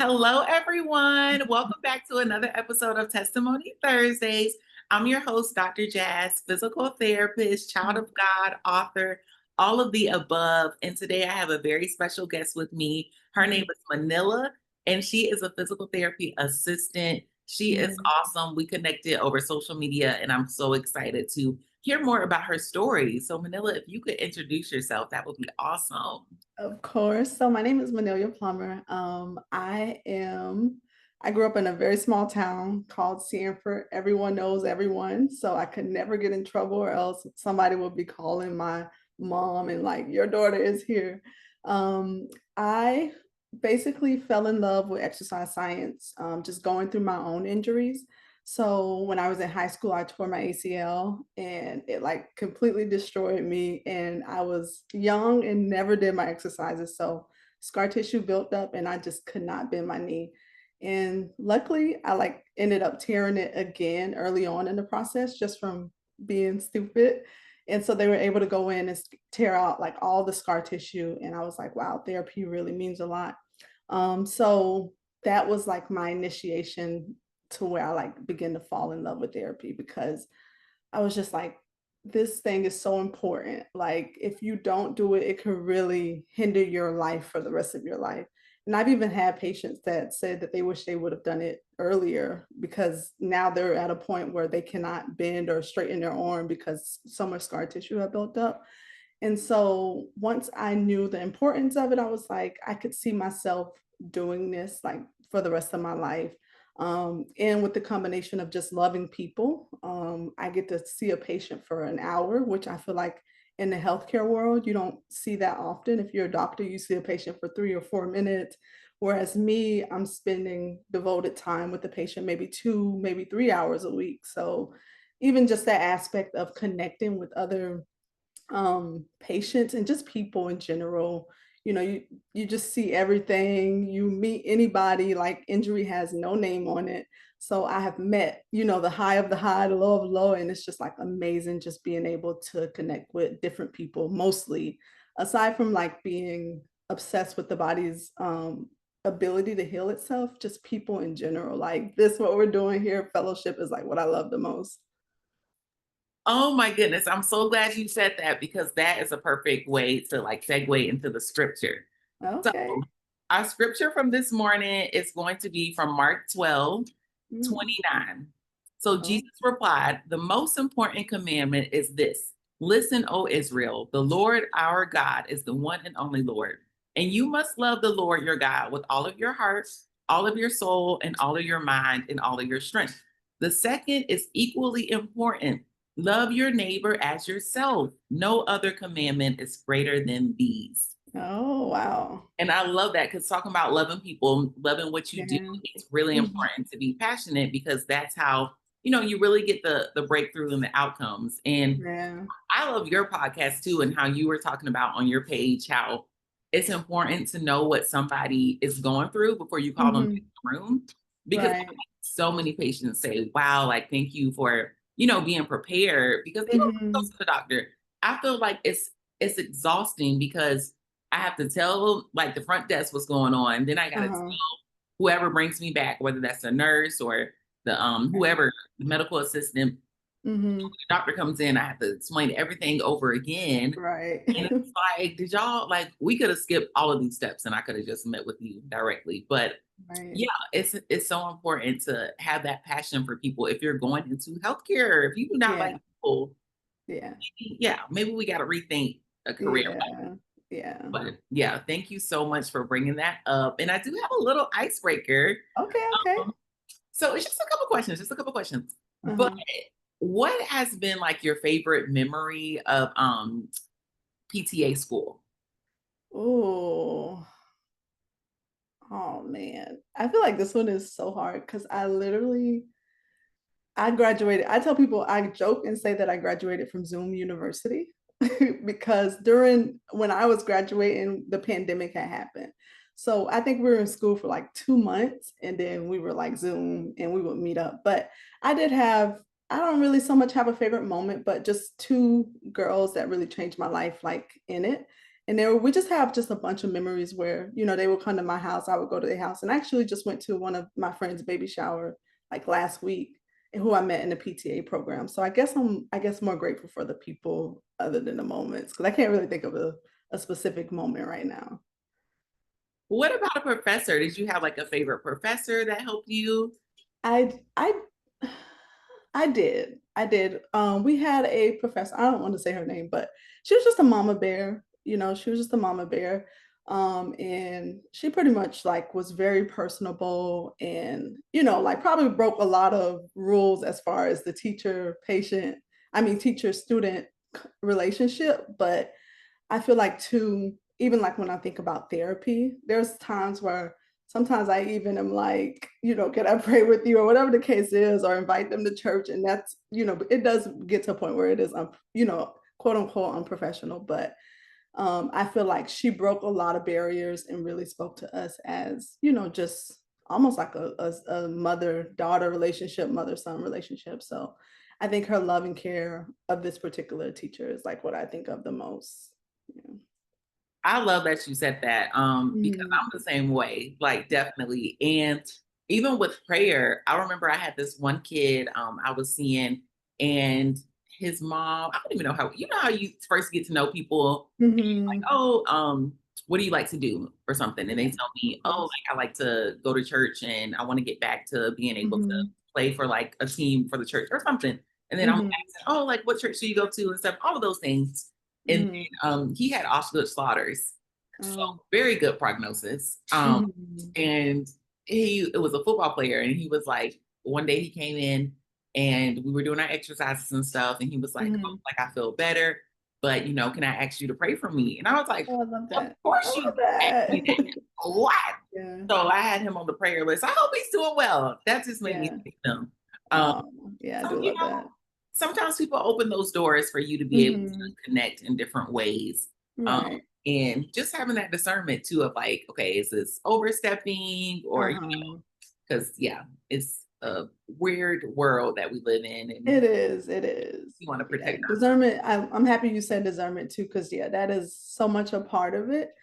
Hello, everyone. Welcome back to another episode of Testimony Thursdays. I'm your host, Dr. Jazz, physical therapist, child of God, author, all of the above. And today I have a very special guest with me. Her name is Manila, and she is a physical therapy assistant. She is awesome. We connected over social media, and I'm so excited to hear more about her story. So, Manila, if you could introduce yourself, that would be awesome. Of course. So my name is Manilia Plummer. I grew up in a very small town called Sanford. Everyone knows everyone. So I could never get in trouble or else somebody would be calling my mom and like, your daughter is here. I basically fell in love with exercise science, just going through my own injuries. So when I was in high school, I tore my ACL and it like completely destroyed me. And I was young and never did my exercises. So scar tissue built up and I just could not bend my knee. And luckily I like ended up tearing it again early on in the process just from being stupid. And so they were able to go in and tear out like all the scar tissue. And I was like, wow, therapy really means a lot. So that was like my initiation to where I like begin to fall in love with therapy because I was just like, this thing is so important. Like, if you don't do it, it could really hinder your life for the rest of your life. And I've even had patients that said that they wish they would have done it earlier because now they're at a point where they cannot bend or straighten their arm because so much scar tissue had built up. And so once I knew the importance of it, I was like, I could see myself doing this like for the rest of my life. And with the combination of just loving people, I get to see a patient for an hour, which I feel like in the healthcare world, you don't see that often. If you're a doctor, you see a patient for 3 or 4 minutes. Whereas me, I'm spending devoted time with the patient, maybe 2, maybe 3 hours a week. So even just that aspect of connecting with other patients and just people in general. You just see everything, you meet anybody, like injury has no name on it. So I have met, the high of the high, the low of the low, and it's just like amazing just being able to connect with different people, mostly aside from like being obsessed with the body's ability to heal itself, just people in general. Like this, what we're doing here, fellowship is like what I love the most. Oh my goodness. I'm so glad you said that because that is a perfect way to like segue into the scripture. So, Okay. our scripture from this morning is going to be from Mark 12, Mm. 29. So, Oh. Jesus replied, the most important commandment is this: listen, O Israel, the Lord our God is the one and only Lord. And you must love the Lord your God with all of your heart, all of your soul, and all of your mind, and all of your strength. The second is equally important: love your neighbor as yourself. No other commandment is greater than these. Oh, wow. And I love that because talking about loving people, loving what you do, Yeah. it's really Mhm. important to be passionate because that's how, you really get the breakthrough and the outcomes. And Yeah. I love your podcast too, and how you were talking about on your page how it's important to know what somebody is going through before you call them in Mhm. the room. Because Right. so many patients say, wow, like thank you for, being prepared because even when I go Mhm. to the doctor, I feel like it's exhausting because I have to tell like the front desk what's going on. Then I gotta Uh-huh. tell whoever brings me back, whether that's a nurse or the Right. whoever, the medical assistant, Mhm. the doctor comes in, I have to explain everything over again. Right. And it's like, did y'all like we could have skipped all of these steps and I could have just met with you directly. But Right. yeah, it's so important to have that passion for people. If you're going into healthcare, if you do not like Yeah. people, Yeah. yeah, maybe we got to rethink a career. Yeah. Yeah. But yeah, thank you so much for bringing that up. And I do have a little icebreaker. Okay, okay. Um, so it's just a couple questions, just a couple questions. But Uh-huh. what has been like your favorite memory of PTA school? Ooh. Oh man. I feel like this one is so hard because I graduated. I tell people I joke and say that I graduated from Zoom University because during when I was graduating, the pandemic had happened. So I think we were in school for like 2 months and then we were like Zoom and we would meet up. But I did have, I don't really so much have a favorite moment, but just two girls that really changed my life, like in it. And we just have just a bunch of memories where, they would come to my house, I would go to their house. And I actually just went to one of my friend's baby shower like last week, and who I met in the PTA program. So I guess more grateful for the people other than the moments, because I can't really think of a specific moment right now. What about a professor? Did you have like a favorite professor that helped you? I I did. I did. We had a professor, I don't want to say her name, but she was just a mama bear, she was just a mama bear. And she pretty much like was very personable and, like probably broke a lot of rules as far as the teacher student relationship. But I feel like too, even like when I think about therapy, there's times where sometimes I even am like, can I pray with you or whatever the case is, or invite them to church. And that's, it does get to a point where it is, quote unquote unprofessional. But I feel like she broke a lot of barriers and really spoke to us as, just almost like a mother-daughter relationship, mother-son relationship. So I think her love and care of this particular teacher is like what I think of the most. Yeah. I love that you said that, because Mhm. I'm the same way, like, definitely, and even with prayer, I remember I had this one kid, I was seeing, and his mom I don't even know how you first get to know people, like, Mhm. "Oh, what do you like to do?" or something, and they Right. tell me, Of "Oh, course. like, I like to go to church, and I wanna get back to being able to Mhm. play for, like, a team for the church," or something, and then I'm Mhm. asking, "Oh, like, what church do you go to?" and stuff, all of those things, and Mhm. then, he had Osgood Slaughters, so Oh. very good prognosis, Mhm. and it was a football player, and he was like one day he came in, and we were doing our exercises and stuff, and he was like, "Oh, Mhm. like, I feel better, but, can I ask you to pray for me?" And I was like, Oh, I love "Of that. I course you love asked me that. that. What?" Yeah. So I had him on the prayer list. I hope he's doing well. That just made me Yeah. thank them. Um, Oh, yeah, I so, do love that. sometimes people open those doors for you to be able Mhm. to connect in different ways. Um, Right. and just having that discernment too of like, okay, is this overstepping or, Uh-huh. because yeah, it's a weird world that we live in and It is, it is. we want to Yeah, protect ourselves. discernment, I'm happy you said discernment too, because yeah, that is so much a part of it.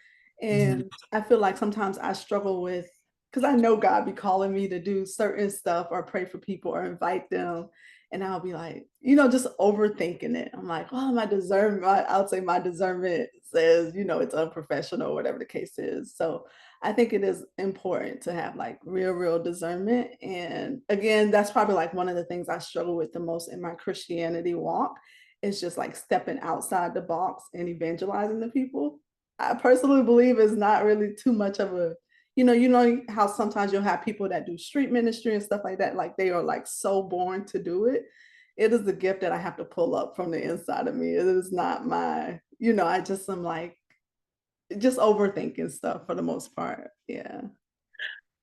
Mhm. And I feel like sometimes I struggle with, because I know God be calling me to do certain stuff or pray for people or invite them. And I'll be like, just overthinking it. I'm like, oh, I'll say my discernment says, it's unprofessional, whatever the case is. So I think it is important to have like real discernment. And again, that's probably like one of the things I struggle with the most in my Christianity walk is just like stepping outside the box and evangelizing the people. I personally believe it's not really too much of a, you know how sometimes you'll have people that do street ministry and stuff like that, like they are like so born to do it. It is a gift that I have to pull up from the inside of me. It is not I just am like just overthinking stuff for the most part. Yeah.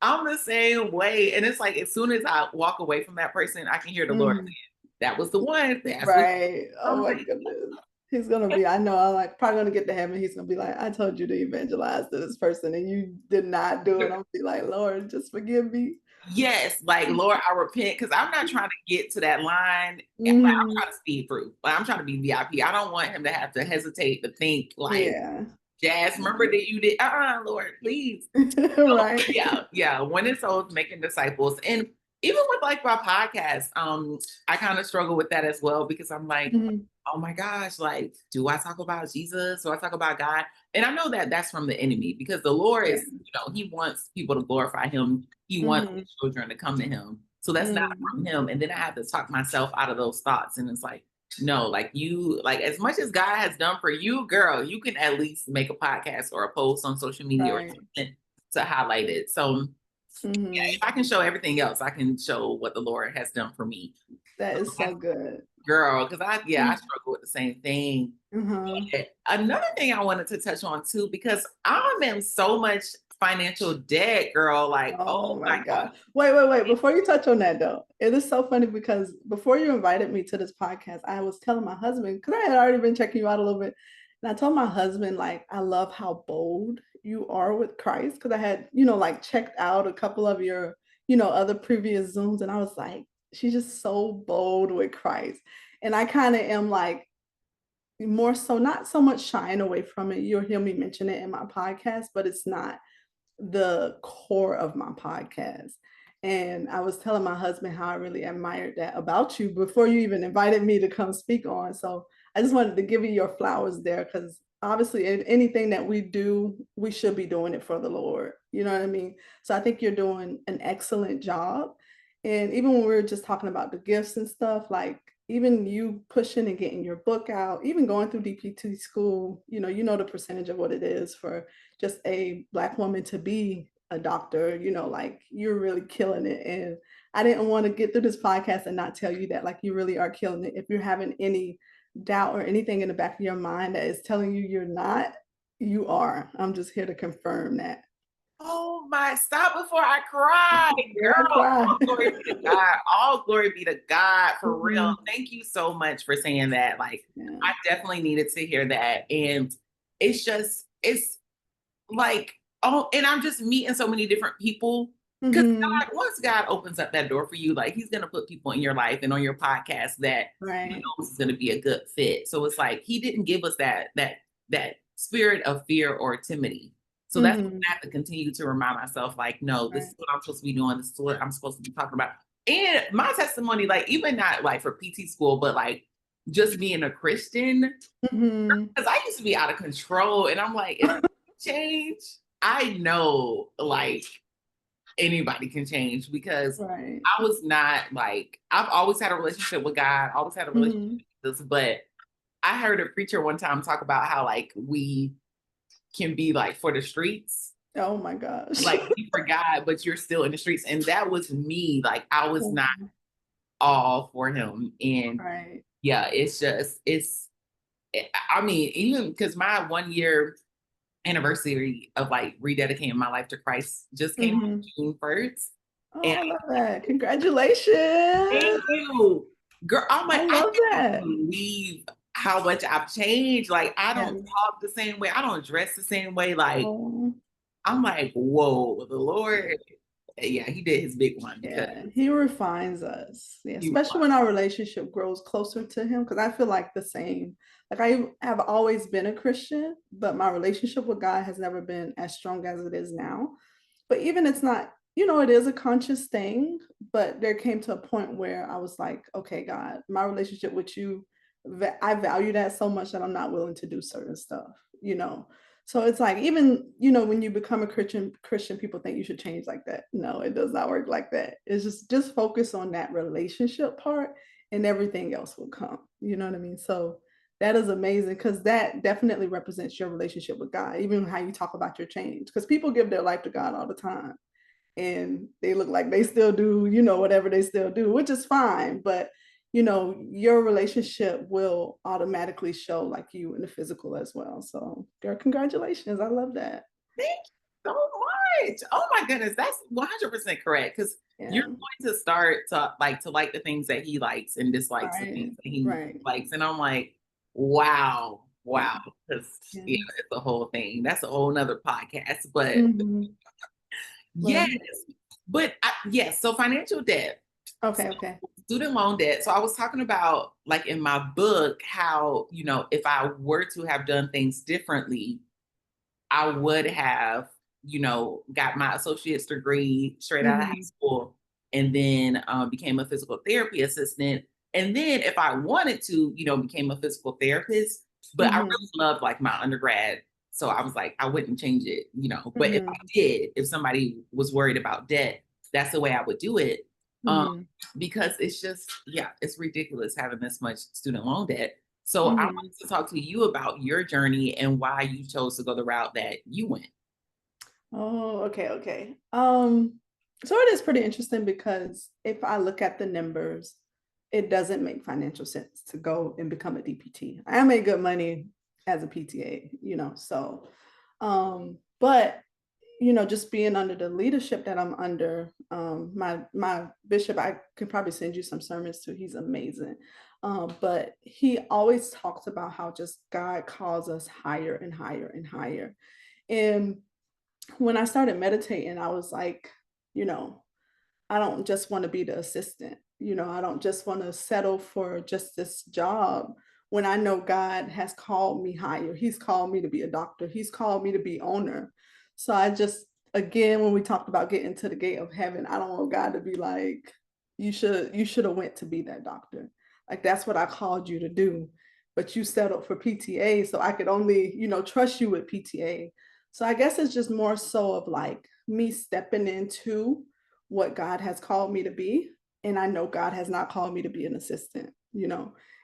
I'm the same way. And it's like as soon as I walk away from that person, I can hear the Lord Mhm. saying, that was the one. That's what Right. Oh I'm my like, goodness. He's gonna be, I know, I'm like probably gonna get to heaven. He's gonna be like, I told you to evangelize to this person and you did not do it. I'm be like, Lord, just forgive me. yes, like Lord, I repent because I'm not trying to get to that line. Like, I'm Mhm. trying to speed through. Like I'm trying to be VIP. I don't want him to have to hesitate to think like, Yeah. Jazz, remember that you did, Lord, please. Right. Yeah, yeah. Winning souls, making disciples. And even with like my podcast, I kind of struggle with that as well because I'm like, Mhm. oh my gosh, like, do I talk about Jesus? Do I talk about God? And I know that that's from the enemy because the Lord Yeah. is, he wants people to glorify him. He wants Mhm. his children to come to him. So that's not from Mhm. him. And then I have to talk myself out of those thoughts. And it's like, no, like you, like as much as God has done for you, girl, you can at least make a podcast or a post on social media or Right. something to highlight it. So yeah, if Mhm. I can show everything else, I can show what the Lord has done for me. That So is so good. girl, because I Mm. struggle with the same thing. Uh-huh. And another thing I wanted to touch on too, because I'm in so much financial debt, girl. Like, oh Oh my my God. Wait. Before you touch on that though, it is so funny because before you invited me to this podcast, I was telling my husband, because I had already been checking you out a little bit. And I told my husband, like, I love how bold you are with Christ. Because I had, like checked out a couple of your, other previous Zooms. And I was like, she's just so bold with Christ. And I kind of am like, more so not so much shying away from it. You'll hear me mention it in my podcast, but it's not the core of my podcast. And I was telling my husband how I really admired that about you before you even invited me to come speak on. So I just wanted to give you your flowers there because obviously anything that we do, we should be doing it for the Lord. You know what I mean? So I think you're doing an excellent job. And even when we were just talking about the gifts and stuff, like even you pushing and getting your book out, even going through DPT school, you know the percentage of what it is for just a Black woman to be a doctor, like you're really killing it. And I didn't want to get through this podcast and not tell you that, like, you really are killing it. If you're having any doubt or anything in the back of your mind that is telling you you're not, you are. I'm just here to confirm that. Oh my, stop before I cry, Girl, girl. cry. All glory be to God. All glory be to God for real. Mhm. Thank you so much for saying that. Like, Yeah. I definitely needed to hear that. And it's like, oh, and I'm just meeting so many different people. Because Mhm. once God opens up that door for you, like He's gonna put people in your life and on your podcast that He Right. knows is gonna be a good fit. So it's like He didn't give us that spirit of fear or timidity. So that's what Mhm. I have to continue to remind myself, like, no, this Right. is what I'm supposed to be doing. This is what I'm supposed to be talking about. And my testimony, like, even not like for PT school, but like just being a Christian, Mhm. because I used to be out of control. And I'm like, if I change, I know like anybody can change because Right. I was not like, I've always had a relationship with God, always had a relationship Mhm. with Jesus, but I heard a preacher one time talk about how like we can be like for the streets, Oh my gosh. like be for God, but you're still in the streets. And that was me. Like I was not Mhm. all for him. And Right. yeah, I mean, even because my 1 year anniversary of like rededicating my life to Christ just came on Mhm. June 1st. Oh, And I love that. Congratulations. thank you. Girl, I'm I like, I love can't that. believe how much I've changed. Like, I don't Yes. talk the same way. I don't dress the same way. Like, Oh, I'm like, whoa, the Lord, yeah, he did his big one because yeah. He refines us. Yeah, he especially when our relationship grows closer to him. Because I feel like the same. Like I have always been a Christian, but my relationship with God has never been as strong as it is now. But even it's not, it is a conscious thing, but there came to a point where I was like, okay, God, my relationship with you, I value that so much that I'm not willing to do certain stuff, you know. So it's like even, when you become a Christian, people think you should change like that. No, it does not work like that. It's just focus on that relationship part and everything else will come. You know what I mean? So that is amazing because that definitely represents your relationship with God, even how you talk about your change. Because people give their life to God all the time and they look like they still do, whatever they still do, which is fine. But, your relationship will automatically show like you in the physical as well. So, girl, congratulations. I love that. thank you so much. Oh my goodness, that's 100% correct. Because you're Yeah. going to start to like the things that he likes and dislikes the Right. things that he Right. likes. And I'm like, wow, Yeah. wow. Because yeah, Yes. it's a whole thing. That's a whole nother podcast. But Mhm. yes, Love it. yes. So financial debt. Okay. Okay. Student loan debt. So I was talking about like in my book how, if I were to have done things differently, I would have, got my associate's degree straight out of high Mhm. school and then became a physical therapy assistant. And then if I wanted to, became a physical therapist, but I Mhm. really loved like my undergrad. So I was like, I wouldn't change it. But if I Mhm. did, if somebody was worried about debt, that's the way I would do it. Um, Mhm. because it's just, yeah, it's ridiculous having this much student loan debt. So I Mhm. wanted to talk to you about your journey and why you chose to go the route that you went. Oh, okay, okay. So it is pretty interesting because if I look at the numbers, it doesn't make financial sense to go and become a DPT. I made good money as a PTA, so but just being under the leadership that I'm under, my bishop, I could probably send you some sermons too. He's amazing. But he always talks about how just God calls us higher and higher and higher. And when I started meditating, I was like, you know, I don't just want to be the assistant. I don't just want to settle for just this job when I know God has called me higher. He's called me to be a doctor. He's called me to be owner. So I just, again, when we talked about getting to the gate of heaven, I don't want God to be like, you should have went to be that doctor. Like that's what I called you to do. But you settled for PTA. So I could only, trust you with PTA. So I guess it's just more so of like me stepping into what God has called me to be. And I know God has not called me to be an assistant.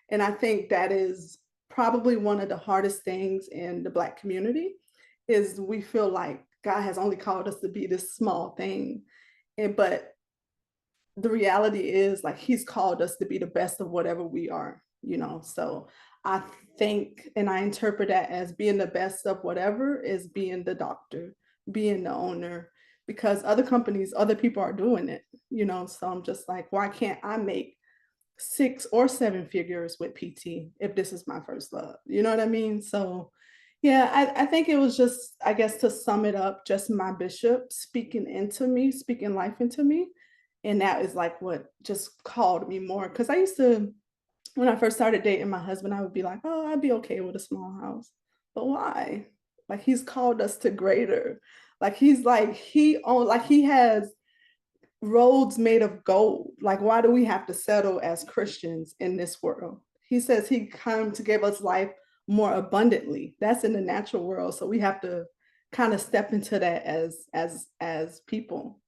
And I think that is probably one of the hardest things in the Black community is we feel like God has only called us to be this small thing. But the reality is like he's called us to be the best of whatever we are. So I think and I interpret that as being the best of whatever is being the doctor, being the owner, because other companies, other people are doing it. So I'm just like, why can't I make 6 or 7 figures with PT if this is my first love? You know what I mean? So yeah, I think it was just, I guess to sum it up, just my bishop speaking into me, speaking life into me. And that is like what just called me more. Cause I used to, when I first started dating my husband, I would be like, oh, I'd be okay with a small house. But why? Like he's called us to greater. Like he has roads made of gold. Like, why do we have to settle as Christians in this world? He says he came to give us life more abundantly. That's in the natural world. So we have to kind of step into that as people.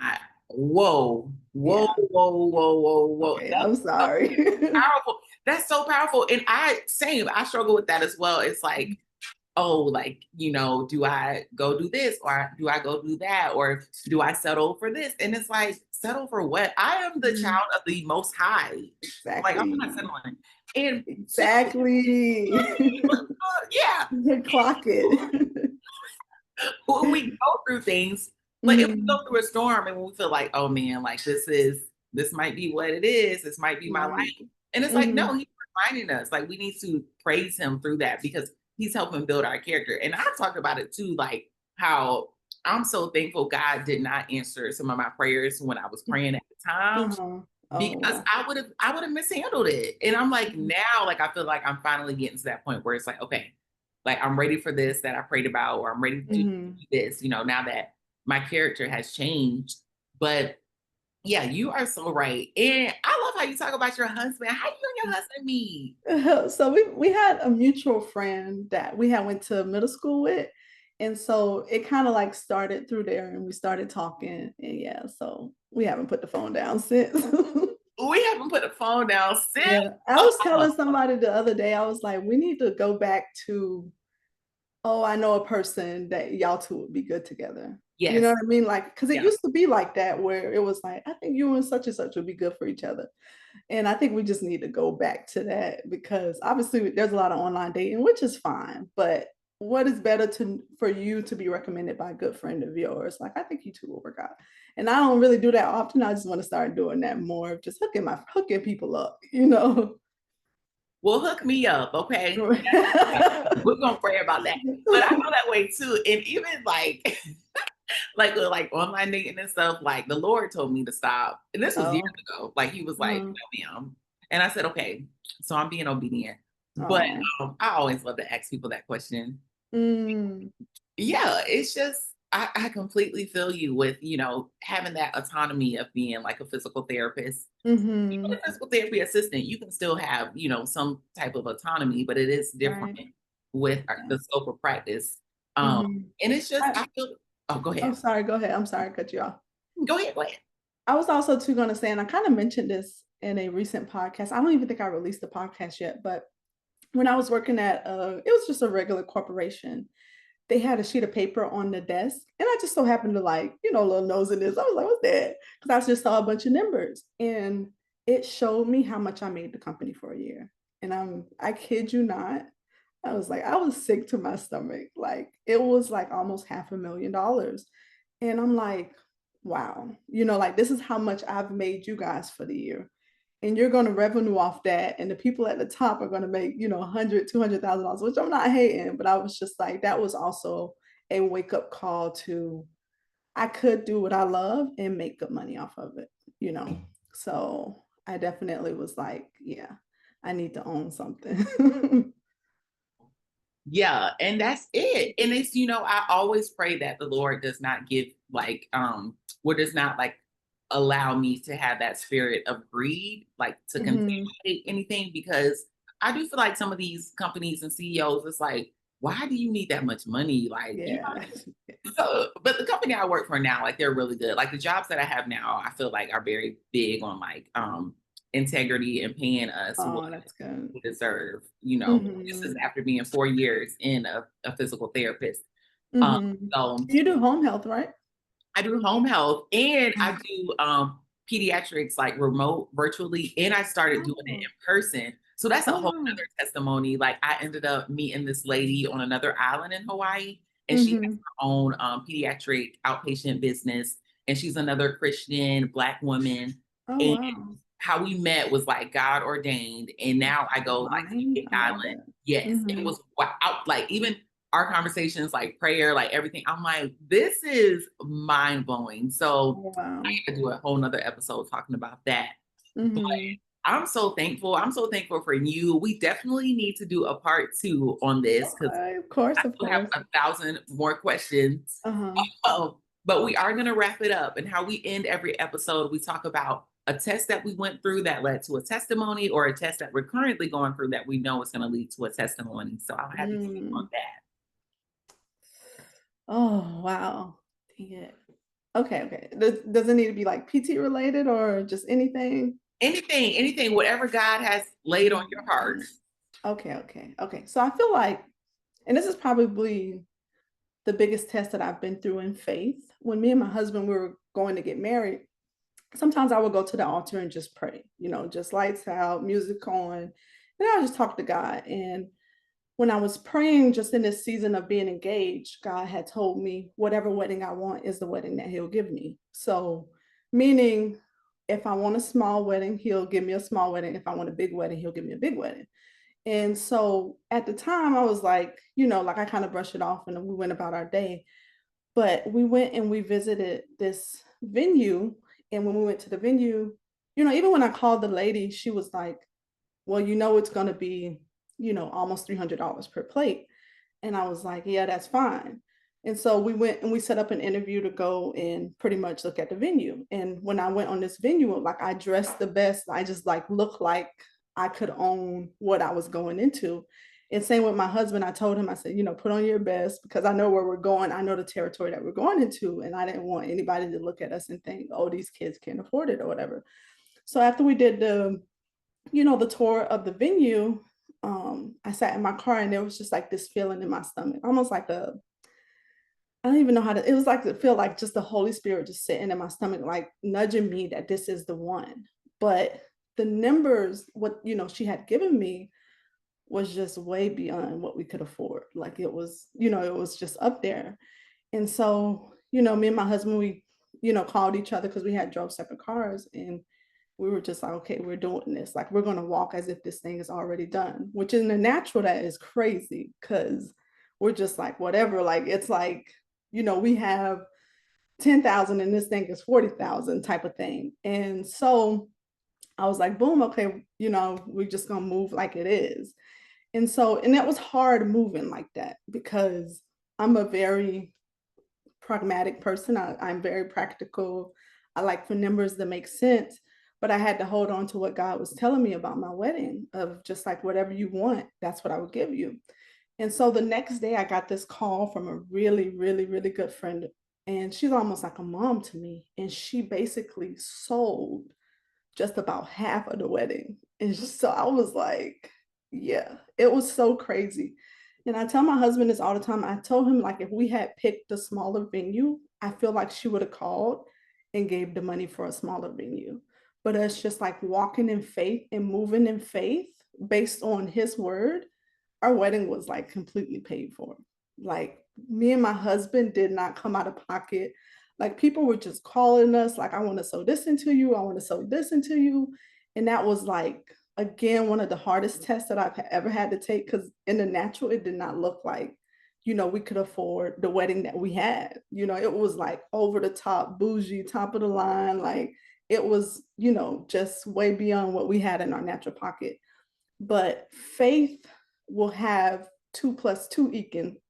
I, whoa, whoa, Yeah. whoa, whoa, whoa, whoa. Okay. That's I'm so sorry. powerful. That's so powerful. And I struggle with that as well. It's like, oh, like, do I go do this or do I go do that? Or do I settle for this? And it's like, settle for what? I am the Mhm. child of the most high. Like, I'm not Exactly. settling. And two, Exactly. yeah, Clock it. when we go through things, like if we go Mhm. through a storm and we feel like, oh man, like this might be what it is. This might be my Right. life. And it's like, no, Mhm. he's reminding us, like we need to praise him through that because he's helping build our character. And I talked about it too, like how I'm so thankful God did not answer some of my prayers when I was praying at the time Uh-huh. Oh, because wow. I would have mishandled it. And I'm like Mhm. now, like I feel like I'm finally getting to that point where it's like, okay, like I'm ready for this that I prayed about, or I'm ready to do Mhm. this, now that my character has changed. But yeah, you are so right. And I love how you talk about your husband. How you and your husband meet? So we had a mutual friend that we had went to middle school with, and so it kind of like started through there, and we started talking, and yeah, so we haven't put the phone down since. We haven't put a phone down since. Yeah, I was telling somebody the other day, I was like, we need to go back to, oh, I know a person that y'all two would be good together. You know Yes. what I mean? Like, because it Yeah. used to be like that, where it was like, I think you and such would be good for each other. And I think we just need to go back to that because obviously there's a lot of online dating, which is fine. But what is better for you to be recommended by a good friend of yours? Like, I think you two will work out. And I don't really do that often. I just want to start doing that more, just hooking people up. Well, hook me up, okay? We're gonna pray about that. But I feel that way too. And even like like online dating and stuff, like the Lord told me to stop. And this was years Oh, ago. Like he was like, uh, ma'am. And I said, okay. So I'm being obedient. But oh, I always love to ask people that question. mm, Yeah, it's just I completely feel you with, having that autonomy of being like a physical therapist. Even mm-hmm, a physical therapy assistant, you can still have, some type of autonomy, but it is different right. with Yeah. the scope of practice. Um, Mm-hmm. and it's just I, I feel oh, go I'm ahead. sorry. Go ahead. I'm sorry to cut you off. Go ahead, go ahead. I was also too going to say, and I kind of mentioned this in a recent podcast. I don't even think I released the podcast yet, but when I was working at, it was just a regular corporation. They had a sheet of paper on the desk, and I just so happened to like, a little nose in this. I was like, "What's that?" Because I just saw a bunch of numbers, and it showed me how much I made the company for a year. And I kid you not, I was sick to my stomach. Like it was like almost $500,000. And I'm like, wow, like this is how much I've made you guys for the year. And you're going to revenue off that. And the people at the top are going to make, 100, $200,000, which I'm not hating, but I was just like, that was also a wake up call to I could do what I love and make good money off of it. So I definitely was like, yeah. I need to own something. Yeah, and that's it. And it's, I always pray that the Lord does not give like does not like allow me to have that spirit of greed, like to Mhm. continue anything, because I do feel like some of these companies and CEOs, it's like, why do you need that much money? Like, Yeah. but the company I work for now, like they're really good. Like the jobs that I have now, I feel like are very big on like integrity and paying us what Oh, that's good. we deserve. This is Mhm. after being 4 years in a physical therapist. Um, Mhm. so You do home health, right? I do home health and I Mhm. do pediatrics like remote virtually, and I started doing it Oh. in person. So that's a Oh, whole wow. other testimony. Like I ended up meeting this lady on another island in Hawaii, and she has Mhm. her own pediatric outpatient business, and she's another Christian Black woman. Oh, And wow. how we met was like God ordained, and now I go like to Divine. the I love island. that. Yes, it Mhm. was out. Like even our conversations, like prayer, like everything. I'm like, this is mind blowing. So Oh, wow. I could do a whole nother episode talking about that. But Mhm. I'm so thankful. I'm so thankful for you. We definitely need to do a part two on this because Okay, of course, I of still have course. 1,000 more questions. Uh-huh. But we are going to wrap it up. And how we end every episode, we talk about a test that we went through that led to a testimony, or a test that we're currently going through that we know is going to lead to a testimony. So I'll have you speak on Mm. that. Oh, wow. Dang it. Okay, okay. Does it need to be like PT related or just anything? Anything, whatever God has laid on your heart. Mm. Okay, okay, okay. So I feel like, and this is probably the biggest test that I've been through in faith. When me and my husband we were going to get married, sometimes I would go to the altar and just pray, just lights out, music on, and I just talk to God. And when I was praying just in this season of being engaged, God had told me whatever wedding I want is the wedding that He'll give me. So, meaning if I want a small wedding, He'll give me a small wedding. If I want a big wedding, He'll give me a big wedding. And so at the time, I was like, like I kind of brushed it off and we went about our day. But we went and we visited this venue. And when we went to the venue, even when I called the lady, she was like, well, it's going to be, almost $300 per plate. And I was like, yeah, that's fine. And so we went and we set up an interview to go and pretty much look at the venue. And when I went on this venue, like I dressed the best. I just like looked like I could own what I was going into. And same with my husband, I told him, I said, put on your best because I know where we're going. I know the territory that we're going into. And I didn't want anybody to look at us and think, oh, these kids can't afford it or whatever. So after we did the tour of the venue, I sat in my car and there was just like this feeling in my stomach, almost like I don't even know how to, it was like, it feel like just the Holy Spirit just sitting in my stomach, like nudging me that this is the one. But the numbers, what, she had given me was just way beyond what we could afford. Like it was just up there. And so, me and my husband, we, called each other because we had drove separate cars and we were just like, okay, we're doing this. Like, we're going to walk as if this thing is already done, which in the natural, that is crazy because we're just like, whatever. Like, it's like, we have 10,000 and this thing is 40,000 type of thing. And so I was like, boom, okay, we're just going to move like it is. And so, and that was hard moving like that because I'm a very pragmatic person. I'm very practical. I like for numbers that make sense. But I had to hold on to what God was telling me about my wedding of just like whatever you want, that's what I would give you. And so the next day I got this call from a really, really, really good friend. And she's almost like a mom to me. And she basically sold just about half of the wedding. And just, so I was like, yeah, it was so crazy. And I tell my husband this all the time. I told him, like, if we had picked a smaller venue, I feel like she would have called and gave the money for a smaller venue. But it's just like walking in faith and moving in faith based on his word. Our wedding was like completely paid for. Like, me and my husband did not come out of pocket. Like, people were just calling us, like, I want to sow this into you. I want to sow this into you. And that was like, again, one of the hardest tests that I've ever had to take because in the natural, it did not look like, we could afford the wedding that we had. It was like over the top, bougie, top of the line. Like, it was, just way beyond what we had in our natural pocket. but faith will have 2 plus 2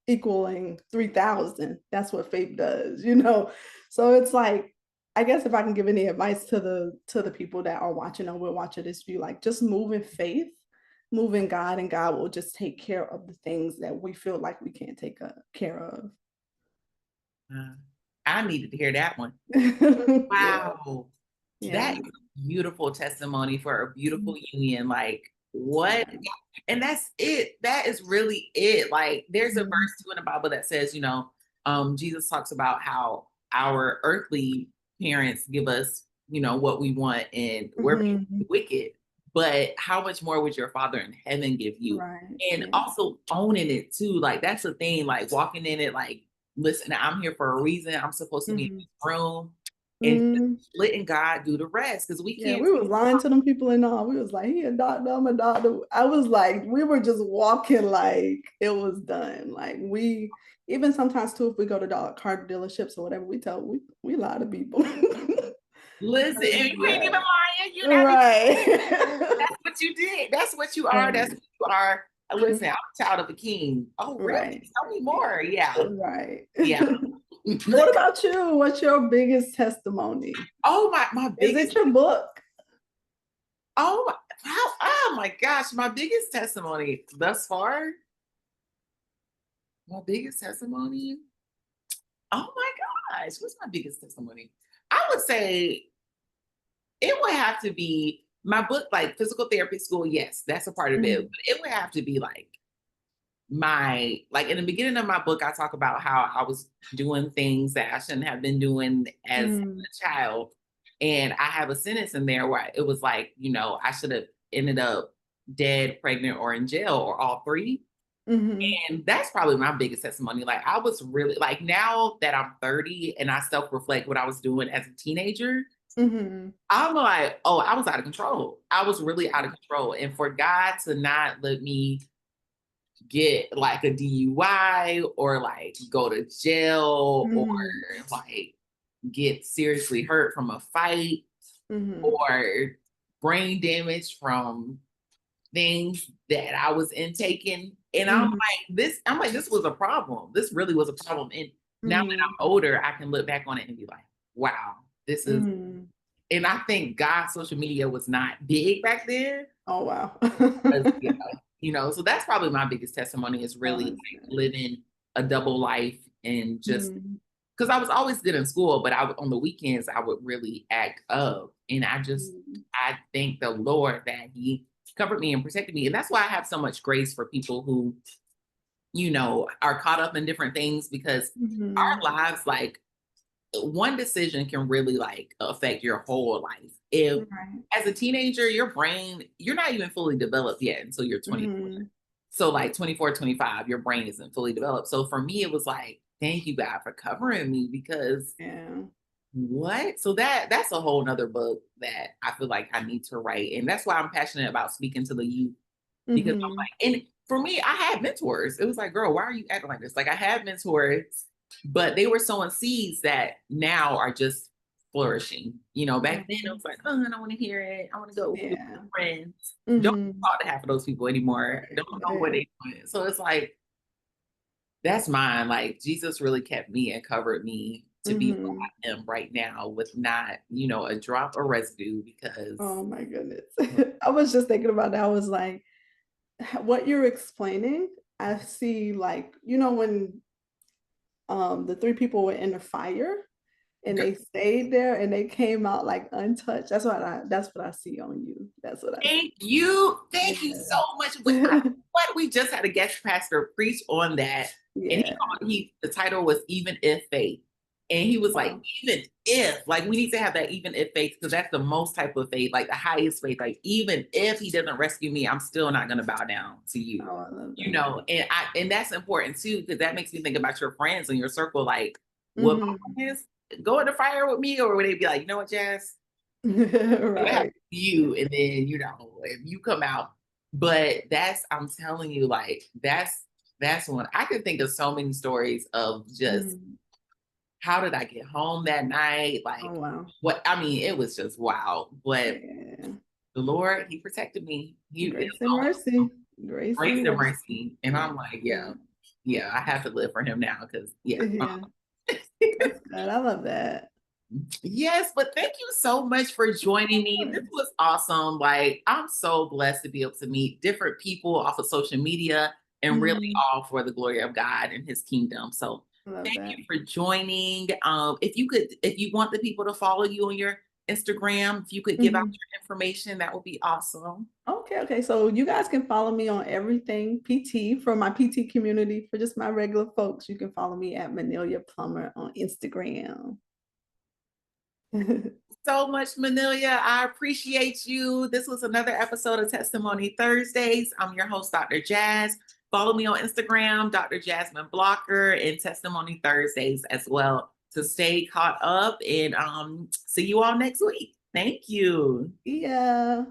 equaling 3,000. That's what faith does, you know? So it's like, I guess if I can give any advice to the people that are watching or will watch this view, like just move in faith, move in God, and God will just take care of the things that we feel like we can't take care of. Uh, I needed to hear that one. Yeah, Wow. yeah. That is a beautiful testimony for a beautiful Mhm. union. Like, what? Yeah. And that's it. That is really it. Like, there's a Mhm. verse too in the Bible that says, Jesus talks about how our earthly parents give us, what we want, and we're Mhm. basically wicked. But how much more would your Father in heaven give you? Right, And yeah. also owning it too. Like, that's the thing. Like, walking in it, like, listen, I'm here for a reason. I'm supposed to be in Mhm. this room, and just Mm. letting God do the rest, because we Yeah, can't. we was lying to them people and all. We was like, "He a doctor, I'm a doctor." I was like, we were just walking like it was done. Like we even sometimes too, if we go to dog car dealerships or whatever, we lie to people. Listen, and you ain't even Yeah, lying. You're not even. right. That's what you did. That's what you are. That's Right. what you are. Listen, I'm a child of a king. Oh, really? Right. Tell me Yeah. more. Yeah, Right. yeah. What about you? What's your biggest testimony? Oh my Is biggest. it your book? Oh my. Oh my gosh, my biggest testimony thus far. My biggest testimony. Oh my gosh, what's my biggest testimony? I would say it would have to be my book, like physical therapy school. Yes, that's a part of it. Mhm. But it would have to be like in the beginning of my book, I talk about how I was doing things that I shouldn't have been doing as Mm. a child. And I have a sentence in there where it was like, I should have ended up dead, pregnant, or in jail, or all three. Mhm. And that's probably my biggest testimony. Like, I was really like, now that I'm 30 and I self reflect what I was doing as a teenager, Mhm. I'm like, oh, I was out of control. I was really out of control. And for God to not let me get like a DUI, or like go to jail, or Mhm. like get seriously hurt from a fight, Mhm. or brain damage from things that I was intaking. And Mhm. I'm like, this was a problem. This really was a problem. And now that Mhm. I'm older, I can look back on it and be like, wow, this is, Mhm. and I think God's social media was not big back then. Oh, wow. 'Cause, so that's probably my biggest testimony, is Oh, really that's like good. living a double life, and just Mhm. because I was always good in school, but on the weekends I would really act up. And Mhm. I thank the Lord that He covered me and protected me. And that's why I have so much grace for people who, are caught up in different things, because Mhm. our lives, like, one decision can really like affect your whole life. If Right. as a teenager, your brain, you're not even fully developed yet until you're 24. Mhm. So like 24, 25, your brain isn't fully developed. So for me, it was like, thank you God for covering me, because Yeah. what? So that's a whole nother book that I feel like I need to write. And that's why I'm passionate about speaking to the youth, because Mhm. I'm like, and for me, I had mentors. It was like, girl, why are you acting like this? Like, I had mentors, but they were sowing seeds that now are just flourishing. Back then it Mhm. was like, oh, I don't want to hear it. I want to go with Yeah. friends. Don't Mhm. talk to half of those people anymore. Right. Don't know what Yeah. they doing. So it's like, that's mine. Like, Jesus really kept me and covered me to be Mhm. who I am right now, with not, a drop of residue, because Oh my goodness. I was just thinking about that. I was like, what you're explaining, I see like, when the 3 people were in the fire and they stayed there and they came out like untouched. That's what I see on you. That's what I see. thank you. Thank you Yeah. so much. What we just had a guest pastor preach on that, and Yeah. the title was "Even If Faith," and he was like, Wow. "Even if, like, we need to have that even if faith, because that's the most type of faith, like the highest faith. Like, even if He doesn't rescue me, I'm still not going to bow down to you." Oh, I love that. And that's important too, because that makes me think about your friends and your circle. Like, would Mhm. my friends go in the fire with me, or would they be like, you know what, Jazz? It have Right. you, and then if you come out. But I'm telling you, like, that's one I can think of so many stories of, just Mhm. how did I get home that night, Oh, like, wow. what I mean, it was just wild. But Yeah. The Lord, he protected me. He it Grace was and only mercy. Grace grace and and mercy. mercy. And Yeah. I'm like, Yeah. yeah, I have to live for him now because Yeah. That's good. I love that. Yes, but thank you so much for joining me. This was awesome. Like, I'm so blessed to be able to meet different people off of social media and really Mhm. all for the glory of God and his kingdom. So I love thank that. you for joining. If you want the people to follow you on your Instagram, if you could give out Mhm. your information, that would be awesome. Okay, okay. So you guys can follow me on everything PT for my PT community. For just my regular folks, you can follow me at Manilia Plumber on Instagram. So much, Manilia. I appreciate you. This was another episode of Testimony Thursdays. I'm your host, Dr. Jazz. Follow me on Instagram, Dr. Jasmine Blocker, and Testimony Thursdays as well to stay caught up and see you all next week. Thank you. Yeah.